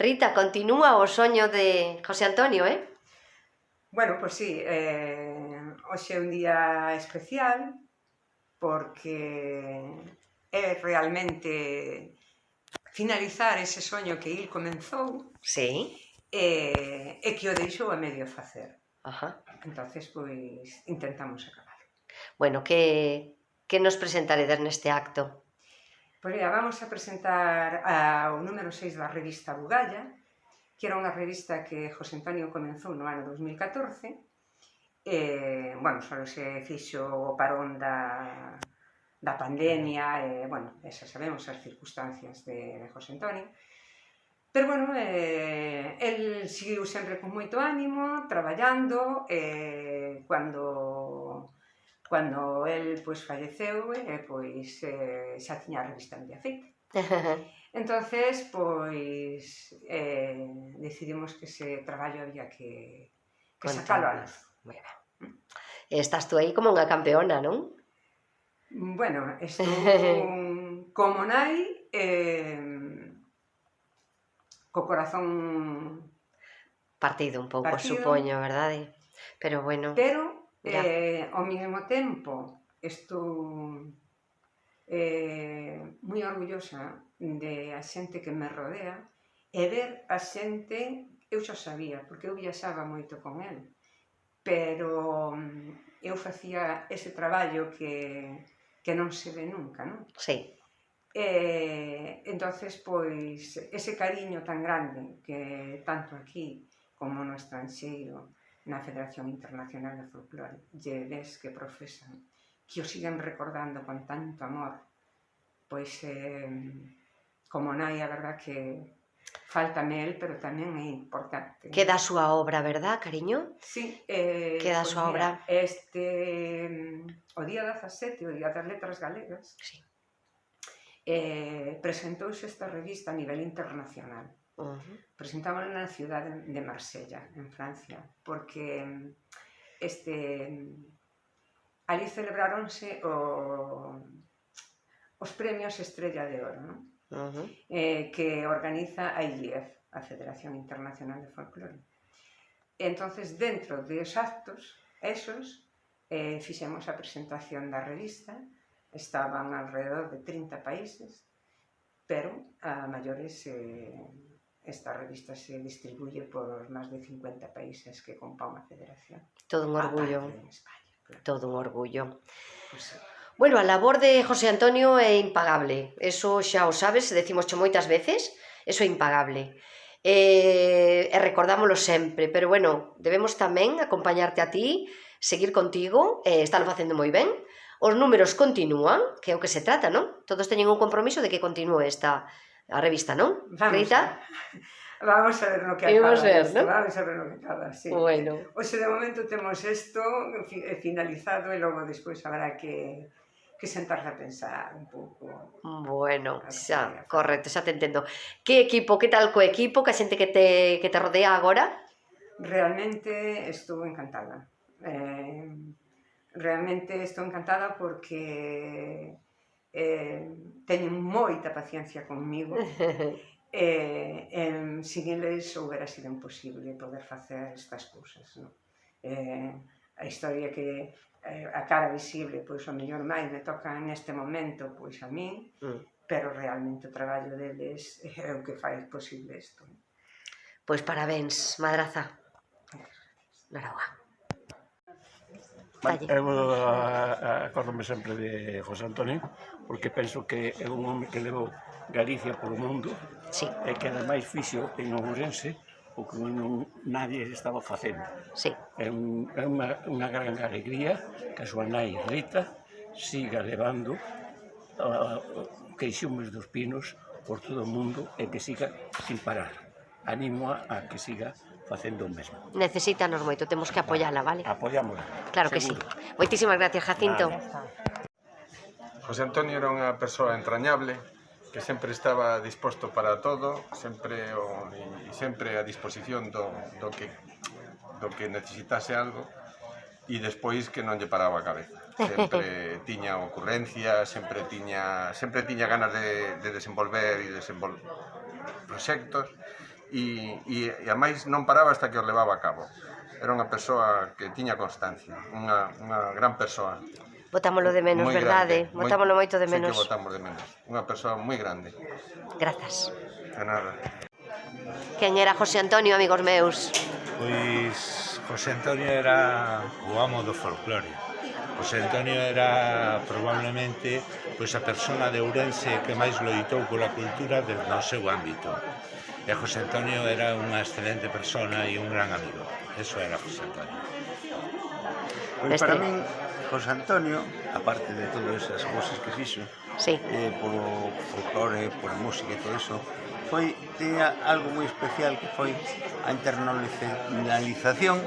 Rita, continúa o soño de José Antonio, eh? Bueno, pois sí, hoxe é un día especial porque é realmente finalizar ese soño que il comenzou Sí. e que o deixou a medio facer. Ajá. Entonces, pois, intentamos acabar. Bueno, que nos presentaredes neste acto? Pois mira, vamos a presentar o número 6 da revista Bugalla, que era unha revista que José Antonio comenzou no ano 2014. Bueno, só se fixo o parón da pandemia, bueno, esas sabemos as circunstancias de José Antonio. Pero, bueno, el seguiu sempre con moito ánimo, traballando, cando el pois falleceu, pois xa tiña a revista en día feita. Entonces, pois, decidimos que ese traballo había que sacalo á luz. Moi ben. Estás tú aí como unha campeona, non? Bueno, estou como nai, co corazón Partido un pouco, partido, supoño, verdade? Pero bueno, pero ya. ao mesmo tempo estou moi orgullosa de a xente que me rodea e ver a xente, eu xa sabía, porque eu viaxaba moito con el, pero eu facía ese traballo que non se ve nunca, non? Sí. Entonces, pois, ese cariño tan grande que tanto aquí como no estranxeiro, na Federación Internacional de Folclore, lle ves que profesan, que o siguen recordando con tanto amor, pois, como nai, a verdad que faltame el, pero tamén é importante. Queda a súa obra, verdad, cariño? Sí, queda a pois súa obra. O día 17, o Día das Letras Galegas, Sí. presentouse esta revista a nivel internacional. Presentámola na cidade de Marsella, en Francia, porque ali celebráronse os premios Estrella de Oro, non? Que organiza a IEF, a Federación Internacional de Folclore. Entonces, dentro dos actos, esos, fixemos a presentación da revista, estaban alrededor de 30 países, pero a maiores esta revista se distribuye por máis de 50 países que compón a federación. Todo un orgullo. España, claro. Todo un orgullo. Pues sí. Bueno, a labor de José Antonio é impagable, eso xa o sabes, decimoscho moitas veces, eso é impagable. E recordámoslo sempre, pero bueno, debemos tamén acompañarte a ti, seguir contigo, estalo facendo moi ben, os números continúan, que é o que se trata, non? Todos teñen un compromiso de que continúe a revista, non? Rita? Vamos a ver no que acaba isto, vamos a ver no que acaba, sí. Bueno. Oxe, de momento temos isto finalizado e logo despois habrá que sentarse a pensar un pouco. Bueno, xa, correcto, xa te entendo. Que equipo, que tal co equipo, que a xente que te rodea agora? Realmente estou encantada. Realmente estou encantada porque teñen moita paciencia conmigo. Sin eles houbera sido imposible poder facer estas cousas, non? A historia que a cara visible, pois o mellor máis me toca neste momento pois a min, pero realmente o traballo deles é o que fai posible isto. Pois parabéns, madraza. Noraua. Eu acordome sempre de José Antonio, porque penso que é un home que levou Galicia polo mundo, e que ademais fixo en Ourense o que nadie estaba facendo. É unha gran alegría que a súa nai Rita siga levando queixumes dos pinos por todo o mundo e que siga sin parar. Animo a que siga facendo o mesmo. Necesítanos moito, temos que apoiala, vale? Apoiámola. Claro que sí. Moitísimas gracias, Jacinto. José Antonio era unha persoa entrañable, que sempre estaba disposto para todo, sempre a disposición do que necesitase algo, e despois que non lle paraba a cabeza. Sempre tiña ocurrencias, sempre tiña ganas de desenvolver proxectos, e a máis non paraba hasta que os levaba a cabo. Era unha persoa que tiña constancia, unha gran persoa. Botámolo de menos, Moi verdade? grande, Botámolo moito de sí que menos. botamos de menos. Unha persoa moi grande. Grazas. De nada. Quen era José Antonio, amigos meus? Pois José Antonio era o amo do folclore. José Antonio era probablemente a persona de Ourense que máis loitou pola cultura desde o seu ámbito. E José Antonio era unha excelente persona e un gran amigo. Eso era José Antonio. Pois para min, José Antonio, aparte de todas esas cousas que fixo, polo folclore, pola música e todo iso, tiña algo moi especial que foi a internacionalización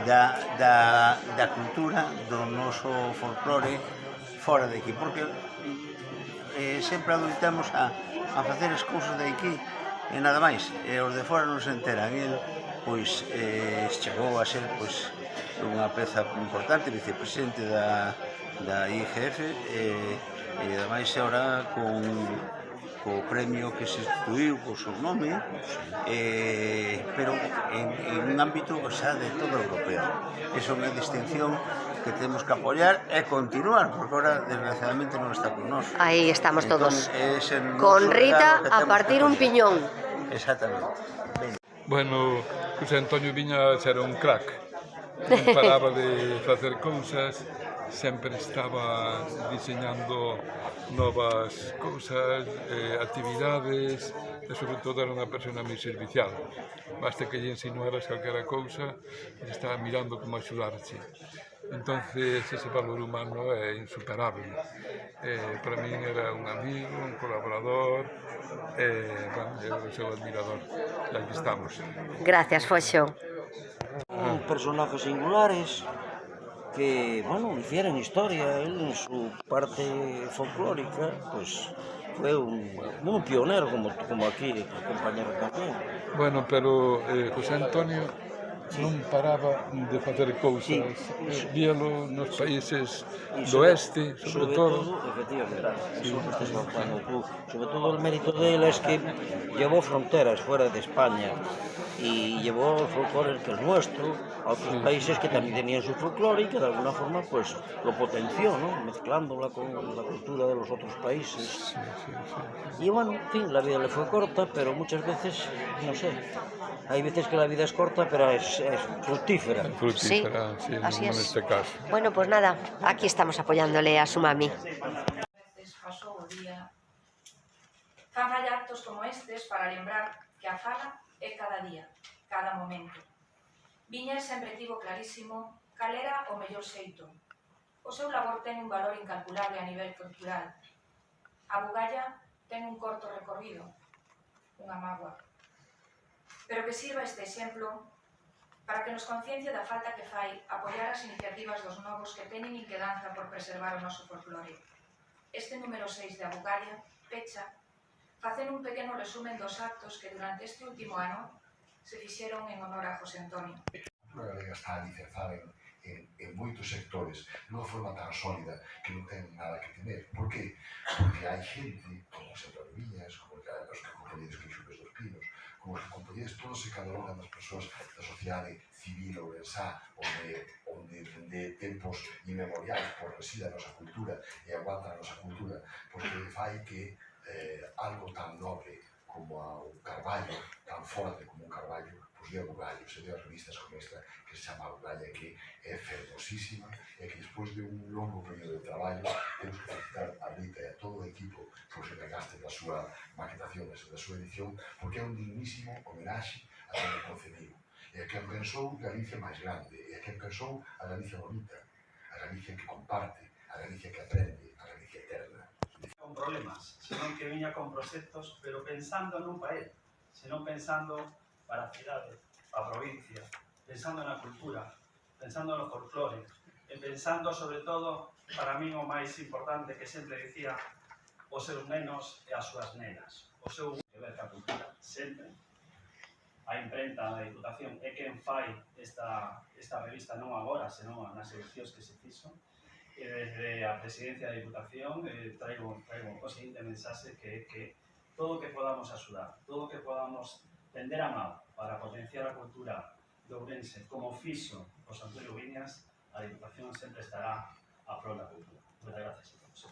da cultura, do noso folclore fora de aquí, porque sempre adoitamos a facer as cousas de aquí e nada máis, e os de fora non se enteran. El pois chegou a ser unha peza importante, vicepresidente da IGF, e ademais agora co premio que se instituiu co seu nome, pero en un ámbito xa de todo europeo. Esa é unha distinción que temos que apoiar e continuar, porque ahora desgraciadamente non está con nós. Aí estamos todos. Con Rita a partir un piñón. Exactamente. Bueno, José Antonio viña a ser un crack. Non paraba de facer cousas, sempre estaba diseñando novas cousas, actividades, e sobre todo era unha persona moi servicial. Basta que lle insinuaras calquera cousa, e estaba mirando como axudarche. Entonces, ese valor humano é insuperable. Para min era un amigo, un colaborador, eu era o seu admirador. E aquí estamos. Gracias, Foxo. Personajes singulares que, bueno, hicieron historia. Él en su parte folclórica, pues fue un pionero, como aquí el compañero también. Bueno, pero José Antonio non paraba de facer cousas, víalo nos países do oeste, sobre todo. Efectivamente, sobre todo el mérito de él es que llevó fronteras fuera de España y llevó el folclore que es nuestro a otros países que también tenían su folclore y que de alguna forma pues lo potenció, ¿no? Mezclándola con la cultura de los otros países. Y bueno, en fin, la vida le fue corta, pero muchas veces, no sé, hay veces que la vida es corta, pero es fructífera. Fructífera, sí, así en es. este caso. Bueno, pues nada, aquí estamos apoyándole a su mami. Pasou o día. Fan falla actos como estes para lembrar que a fala é cada día, cada momento. Viñas sempre tivo clarísimo cal era o mellor xeito. O seu labor ten un valor incalculable a nivel cultural. A bugalla ten un corto recorrido, unha mágoa. Pero que sirva este exemplo para que nos conciencie da falta que fai apoiar as iniciativas dos novos que teñen inquedanza por preservar o noso folclore. Este número 6 de Abugalla pecha facendo un pequeno resumen dos actos que durante este último ano se fixeron en honor a José Antonio. A galega está alicerçada en moitos sectores, dunha forma tan sólida que non ten nada que temer. Por qué? Porque hai xente, como os Viñas, como os compañeros que Xupes dos Pinos, como os compañeros todos e cada unha das persoas da sociedade civil ourensá, onde de tempos inmemoriais por resida a nosa cultura e aguanta a nosa cultura, porque fai que algo tan nobre como un Carballo, tan forte como un Carballo, pois de Abugalla, se de revistas como esta que se chama Abugalla, que é fermosísima e que despois de un longo período de traballo temos que felicitar a Rita e a todo o equipo por se pegaste da súa maquetación e da súa edición, porque é un dignísimo homenaxe a quen o concebiu e a quen pensou Galicia máis grande e a quen pensou a Galicia bonita, a Galicia que comparte, a Galicia que aprende, a Galicia eterna. Con problemas, senón que viña con proxectos, pero pensando non para él, senón pensando para a cidade, a provincia, pensando na cultura, pensando no folclore, e pensando, sobre todo, para min o máis importante que sempre dicía, os seus nenos e as súas nenas. O seu que ver ca cultura, sempre. A imprenta da Diputación é quen fai esta revista non agora, senón nas eleccións que se fixo. E desde a presidencia da Diputación traigo o seguinte mensaxe que todo o que podamos axudar, todo o que podamos tender a mão para potenciar a cultura de Ourense como fixo José Antonio Viñas, a Diputación sempre estará a prol da cultura. Moitas gracias a todos.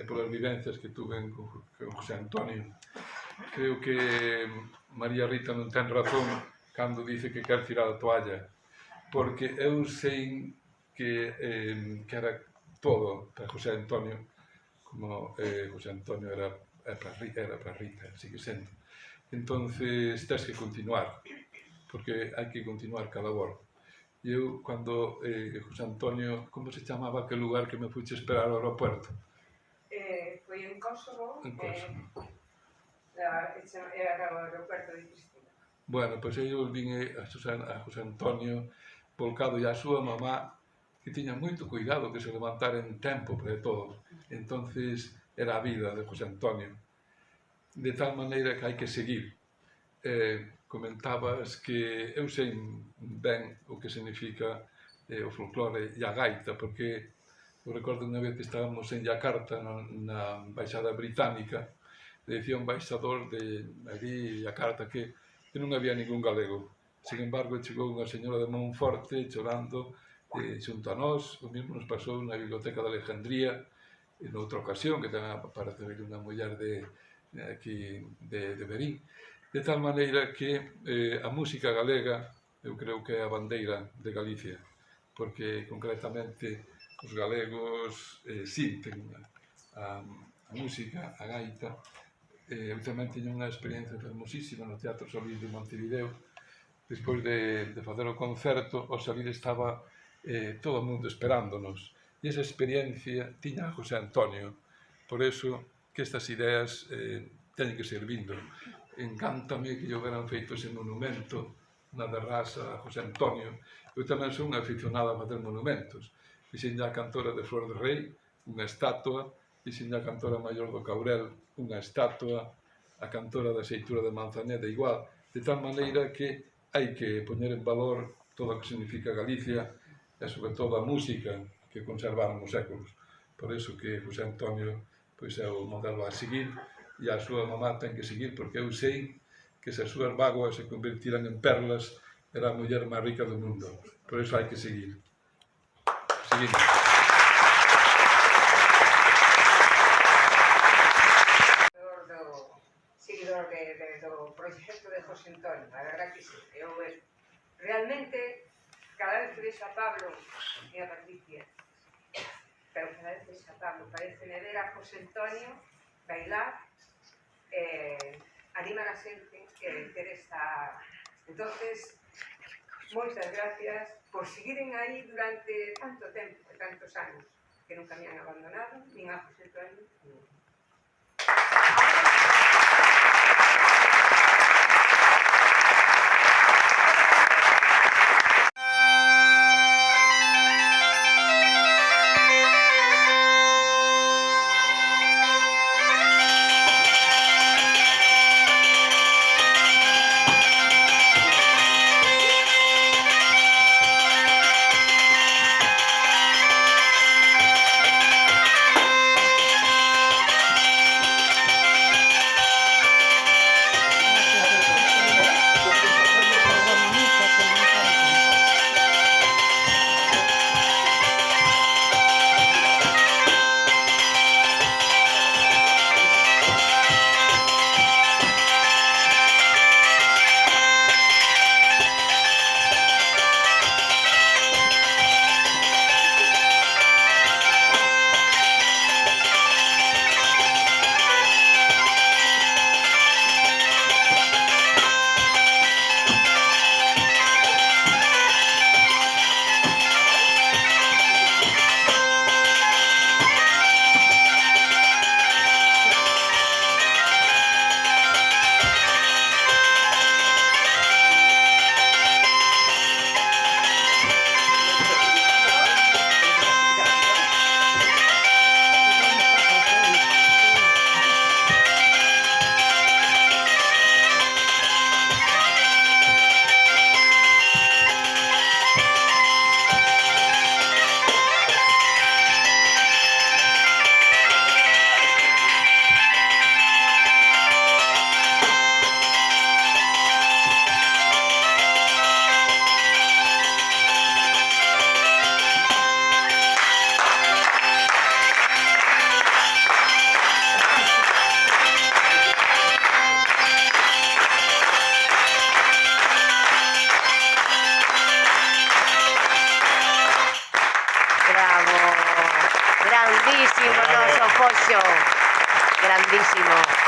Polas vivencias que tuve con José Antonio, creo que María Rita non ten razón cando dice que quer tirar a toalla, porque eu sei que era todo para José Antonio, como José Antonio era para Rita, sigue sendo. Entonces, tens que continuar, porque hai que continuar ca labor. E eu, cando José Antonio, como se chamaba aquel lugar que me fuche esperar ao aeropuerto? Foi en Kosovo, Era o aeropuerto de Pristina. Bueno, pois eu vin a José Antonio volcado e a súa mamá, que tiña moito cuidado que se levantara en tempo para todo. Entonces, era a vida de José Antonio. De tal maneira que hai que seguir. Comentabas que eu sei ben o que significa o folclore e a gaita, porque eu recordo unha vez que estábamos en Yakarta, na embaixada británica, e decía un embaixador de allí, Yakarta, que non había ningún galego. Sin embargo, chegou unha señora de Monforte chorando xunto a nós, o mesmo nos pasou na Biblioteca de Alejandría, en outra ocasión, que tamén aparece unha muller de Berín, de tal maneira que a música galega eu creo que é a bandeira de Galicia, porque concretamente os galegos sinten a música, a gaita. Eu tamén teño unha experiencia fermosísima no Teatro Solís de Montevideo. Despois de facer o concerto, ao salir estaba todo o mundo esperándonos, e esa experiencia tiña a José Antonio. Por eso que estas ideas teñen que ser vindo. Encántame que lle hubieran feito ese monumento na derrasa a José Antonio. Eu tamén son unha aficionada a facer monumentos. Fixen a cantora de Flor de Rei, unha estatua, fixen a cantora maior do Caurel, unha estatua, a cantora da Xeitura de Manzaneda igual, de tal maneira que hai que poñer en valor todo o que significa Galicia e sobre todo a música que conservaron os séculos. Por iso que José Antonio pois é o modelo a seguir, e a súa mamá ten que seguir, porque eu sei que se as súas bágoas se convertiran en perlas, era a muller máis rica do mundo. Por iso hai que seguir. Seguimos. Seguidor do proxecto de José Antonio, a verdad que sí. Eu realmente, cada vez que vexo a Pablo e a Patricia, pero cada vez que vexo a Pablo, parece ver a José Antonio bailar, animar a xente que ter esta... Entonces, moitas gracias por seguiren aí durante tanto tempo, tantos anos, que nunca me han abandonado, nin a José Antonio, nin Grandísimo, noso Foxo. Grandísimo.